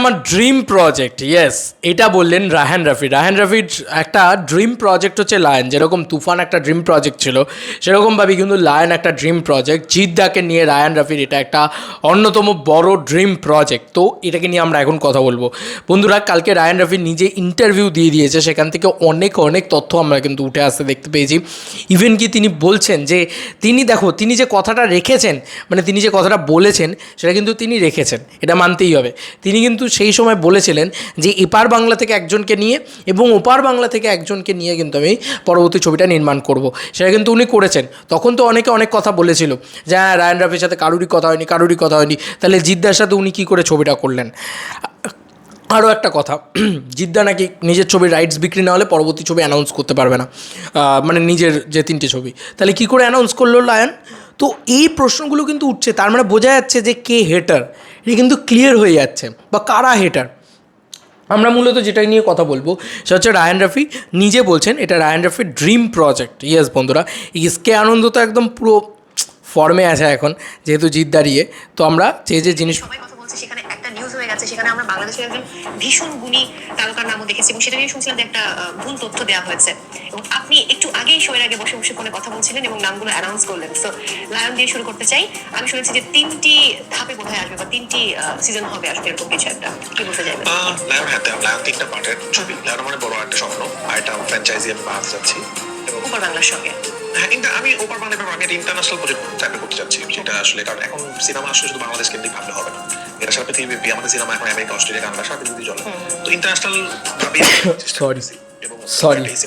আমার dream project, yes, এটা বললেন রায়হান রাফি। রায়হান রাফির একটা ড্রিম প্রজেক্ট হচ্ছে লায়ন। যেরকম তুফান একটা ড্রিম প্রজেক্ট ছিল, সেরকমভাবে কিন্তু লায়ন একটা ড্রিম প্রজেক্ট। জিদ্দাকে নিয়ে রায়হান রাফির এটা একটা অন্যতম বড় ড্রিম প্রজেক্ট। তো এটাকে নিয়ে আমরা এখন কথা বলবো। বন্ধুরা, কালকে রায়হান রাফি নিজে ইন্টারভিউ দিয়ে দিয়েছে, সেখান থেকে অনেক অনেক তথ্য আমরা কিন্তু উঠে আসতে দেখতে পেয়েছি। ইভেন কি তিনি বলছেন যে তিনি যে কথাটা রেখেছেন, মানে তিনি যে কথাটা বলেছেন সেটা কিন্তু তিনি রেখেছেন, এটা মানতেই হবে। তিনি কিন্তু সেই সময় বলেছিলেন যে এপার বাংলা থেকে একজনকে নিয়ে এবং ওপার বাংলা থেকে একজনকে নিয়ে কিন্তু আমি পরবর্তী ছবিটা নির্মাণ করব। সেটা কিন্তু উনি করেছেন। তখন তো অনেকে অনেক কথা বলেছিল যে হ্যাঁ, রায়হান রাফির সাথে কারুরই কথা হয়নি, তাহলে জিদ্দার সাথে উনি কী করে ছবিটা করলেন। আরও একটা কথা, জিদ্দা নাকি নিজের ছবির রাইটস বিক্রি না হলে পরবর্তী ছবি অ্যানাউন্স করতে পারবে না, মানে নিজের যে 3টে ছবি, তাহলে কী করে অ্যানাউন্স করলো লায়ন? তো এই প্রশ্নগুলো কিন্তু উঠছে। তার মানে বোঝা যাচ্ছে যে কে হেটার, এটা কিন্তু ক্লিয়ার হয়ে যাচ্ছে, বা কারা হেটার। আমরা মূলত যেটা নিয়ে কথা বলবো সেটা হচ্ছে রায়হান রাফি নিজে বলছেন এটা রায়হান রাফির ড্রিম প্রজেক্ট। ইয়েস বন্ধুরা, এসকে আনন্দ তো একদম পুরো ফর্মে আছে এখন, যেহেতু জিত দাঁড়িয়ে। তো আমরা যে জিনিস সবাই কথা বলছে, সেখানে একটা নিউজ হয়ে গেছে, সেখানে আমরা বাংলাদেশের একজন ভীষণ গুণী তারকার নামও দেখেছি, এবং সেটা নিয়ে শুনছিলাম যে একটা ভুল তথ্য দেওয়া হয়েছে, এবং আপনি একটু আগেই শোয়ের আগে বসে বসে ফোনে কথা বলছিলেন এবং নামগুলো অ্যানাউন্স করলেন। সো লায়ন দিয়ে শুরু করতে চাই। আমি শুনেছি যে 3টি ধাপে বোধহয় আসবে, বা 3টি সিজন হবে আসবে, এরকম কিছু একটা। কি বলতে চাইবেন? লায়ন, হ্যাঁ, লায়ন 3টা পার্টের ছবি। লায়ন মানে বড় একটা স্বপ্ন, আর এটা ফ্র্যাঞ্চাইজি আমি বানাতে যাচ্ছি উপর বাংলার সঙ্গে। হ্যাঁ, আমি ওপার বাংলার ব্যাপার, আমি একটা ইন্টারন্যাশনাল প্রজেক্ট টাইপের করতে চাচ্ছি। সেটা আসলে কারণ এখন সিনেমা আসলে শুধু বাংলাদেশ কেন্দ্রিক ভাবলে হবে না, এটা সারা পৃথিবীব্যাপী আমাদের সিনেমা এখন আমেরিকা, অস্ট্রেলিয়া, কানাডা সারা পৃথিবী চলে। তো ইন্টারন্যাশনাল ভাবে সরি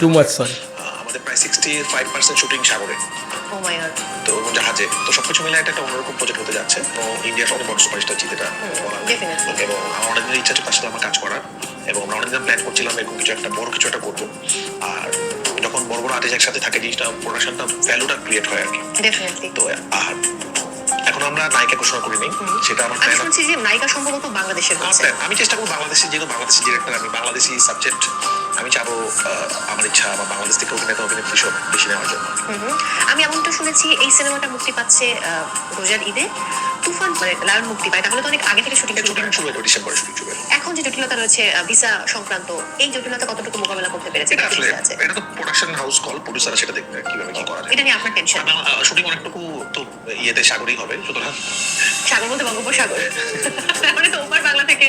টু মাচ সরি আমাদের প্রায় 65% শুটিং সাগরে, ও মাই গড, তো জাহাজে। তো সবকিছু মিলে একটা অন্যরকম প্রজেক্ট হতে যাচ্ছে, এবং ইন্ডিয়ার সবচেয়ে বড় সুপারস্টার জিৎ, এটা বলার। এবং আমার অনেকদিন ইচ্ছা ছিল তার সাথে আমার কাজ করার, এবং আমরা অনেকদিন প্ল্যান করছিলাম এরকম কিছু একটা বড় কিছু একটা করবো। আর যখন বড় বড় আর্টিস্ট একসাথে থাকে, জিনিসটা প্রোডাকশনটা ভ্যালুটা ক্রিয়েট হয় আর কি। তো আর এখন আমরা নায়িকা ঘোষণা করিনি, সেটা আমার প্ল্যান। শুনছি যে নায়িকা সম্ভবত বাংলাদেশের হচ্ছে। আমি চেষ্টা করব বাংলাদেশে, যেহেতু বাংলাদেশি ডিরেক্টর, আমি বাংলাদেশি সাবজেক্ট, আমি চাবো আমার ইচ্ছা বা বাংলাদেশ থেকে অভিনেতা অভিনেত্রী সব বেশি নেওয়ার জন্য। আমি এমনটা শুনেছি এই সিনেমাটা মুক্তি পাচ্ছে রোজার ঈদে। তুফান মানে লায়ন মুক্তি পায়, তাহলে তো অনেক আগে থেকে শুটিং শুরু হলো, ডিসেম্বরে শুটিং শুরু হলো। এখন যে জটিলতা রয়েছে ভিসা সংক্রান্ত, এই জটিলতা কতটুকু মোকাবেলা করতে পেরেছে? এটা তো প্রোডাকশন হাউস কল, প্রোডিউসার সেটা দেখবে কিভাবে কি করা যায়। এটা নিয়ে আপনার টেনশন? শুটিং অনেকটুকু তো ইয়েতে সাগরেই হবে, সুতরাং সাগর বলতে বঙ্গোপসাগর, মানে তো ওপার বাংলা থেকে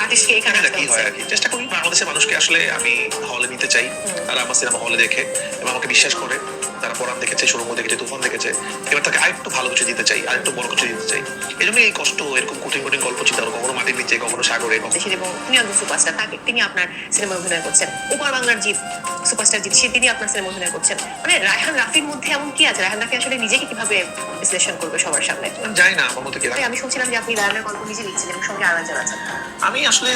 আর্টিস্টকে এখানে কি হয় আর কি। চেষ্টা করি বাংলাদেশের মানুষকে আসলে আমি হলে নিতে চাই, তারা আমার সিনেমা হলে দেখে এবং আমাকে বিশ্বাস করে। তারা পরাণ দেখেছে, সুরঙ্গ দেখেছে, তুফান দেখেছে, এবার তাকে আরেকটু ভালো কিছু দিতে চাই, আরেকটু বড় কিছু দিতে চাই। এই জন্য এই কষ্ট, এরকম কঠিন কঠিন গল্প চিন্তা, কখনো মাটির নিচে, কখনো সাগরে। এবং তিনি একজন সুপারস্টার, তাকে তিনি আপনার সিনেমা অভিনয় করছেন। ওপার বাংলার জিৎ, সুপারস্টার জিৎ, তিনি আপনার সিনেমা অভিনয় করছেন। মানে রায়হান রাফির মধ্যে এমন কি আছে? রায়হান রাফি আসলে নিজেকে কিভাবে বিশ্লেষণ করবে সবার সামনে? জানি না, আমার মধ্যে কি। আমি শুনছিলাম যে আপনি রায়হানের গল্প নিজে লিখছেন এবং সঙ্গে আরো একজন আছেন। আমি আসলে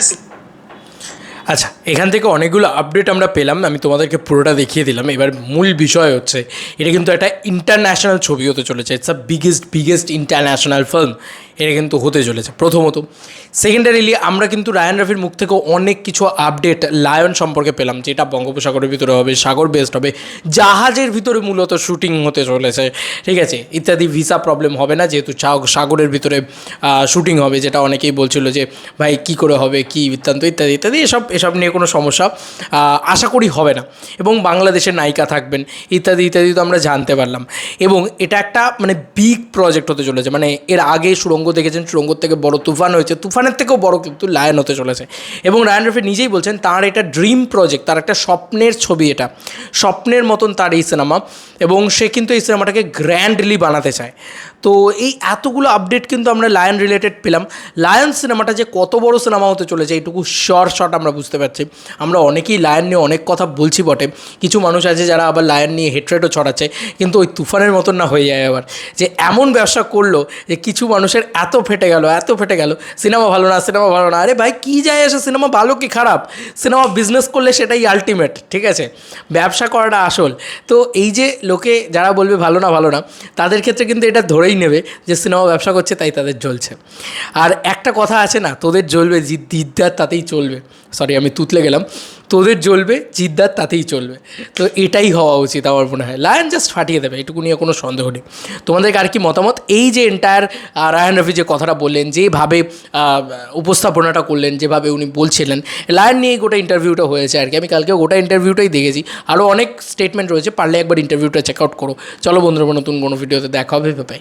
আচ্ছা, এখান থেকে অনেকগুলো আপডেট আমরা পেলাম, আমি তোমাদেরকে পুরোটা দেখিয়ে দিলাম। এবার মূল বিষয় হচ্ছে এটা কিন্তু একটা ইন্টারন্যাশনাল ছবি হতে চলেছে। It's a biggest international film এটা কিন্তু হতে চলেছে প্রথমত। সেকেন্ডারিলি আমরা কিন্তু রায়হান রাফির মুখ থেকে অনেক কিছু আপডেট লায়ন সম্পর্কে পেলাম, যেটা বঙ্গোপসাগরের ভিতরে হবে, সাগর বেসড হবে, জাহাজের ভিতরে মূলত শুটিং হতে চলেছে, ঠিক আছে, ইত্যাদি। ভিসা প্রবলেম হবে না, যেহেতু সাগরের ভিতরে শুটিং হবে, যেটা অনেকেই বলছিল যে ভাই কী করে হবে, কী বৃত্তান্ত, ইত্যাদি ইত্যাদি। এসব নিয়ে কোনো সমস্যা আশা করি হবে না, এবং বাংলাদেশের নায়িকা থাকবেন, ইত্যাদি ইত্যাদি তো আমরা জানতে পারলাম। এবং এটা একটা মানে বিগ প্রজেক্ট হতে চলেছে। মানে এর আগে সুরঙ্গ দেখেছেন, সুরঙ্গর থেকে বড় তুফান হয়েছে, তুফানের থেকেও বড় কিন্তু লায়ন হতে চলেছে। এবং রায়হান রাফি নিজেই বলছেন তার এটা ড্রিম প্রজেক্ট, তার একটা স্বপ্নের ছবি, এটা স্বপ্নের মতন তার এই সিনেমা, এবং সে কিন্তু এই সিনেমাটাকে গ্র্যান্ডলি বানাতে চায়। তো এই এতগুলো আপডেট কিন্তু আমরা লায়ন রিলেটেড পেলাম। লায়ন সিনেমাটা যে কত বড় সিনেমা হতে চলেছে এইটুকু শর্ট আমরা বুঝতে পারছি। আমরা অনেকেই লায়ন নিয়ে অনেক কথা বলছি বটে, কিছু মানুষ আছে যারা আবার লায়ন নিয়ে হেট্রেটও ছড়াচ্ছে, কিন্তু ওই তুফানের মতন না হয়ে যায় আবার, যে এমন ব্যবসা করলো যে কিছু মানুষের এত ফেটে গেল, সিনেমা ভালো না। আরে ভাই, কী যায় আসে সিনেমা ভালো কি খারাপ? সিনেমা বিজনেস করলে সেটাই আলটিমেট, ঠিক আছে, ব্যবসা করাটা আসল। তো এই যে লোকে যারা বলবে ভালো না, তাদের ক্ষেত্রে কিন্তু এটা ধরেই নেবে যে সিনেমা ব্যবসা করছে তাই তাদের জ্বলছে। আর একটা কথা আছে না, তোদের জ্বলবে জিদ্দার তাতেই চলবে, সরি আমি তুতলে গেলাম। তোদের জ্বলবে, জিদ্দার তাতেই চলবে। তো এটাই হওয়া উচিত আমার মনে হয়। লায়ন জাস্ট ফাটিয়ে দেবে, এটুকু নিয়ে কোনো সন্দেহ নেই। তোমাদেরকে আর কি মতামত? এই যে এন্টায়ার রায়ান রফি যে কথাটা বললেন, যেভাবে উপস্থাপনাটা করলেন, যেভাবে উনি বলছিলেন, লায়ন নিয়ে গোটা ইন্টারভিউটা হয়েছে আর কি। আমি কালকে গোটা ইন্টারভিউটাই দেখেছি, আরও অনেক স্টেটমেন্ট রয়েছে, পারলে একবার ইন্টারভিউটা চেক আউট করো। চলো বন্ধুরা, নতুন কোনো ভিডিওতে দেখা হবে, বাই।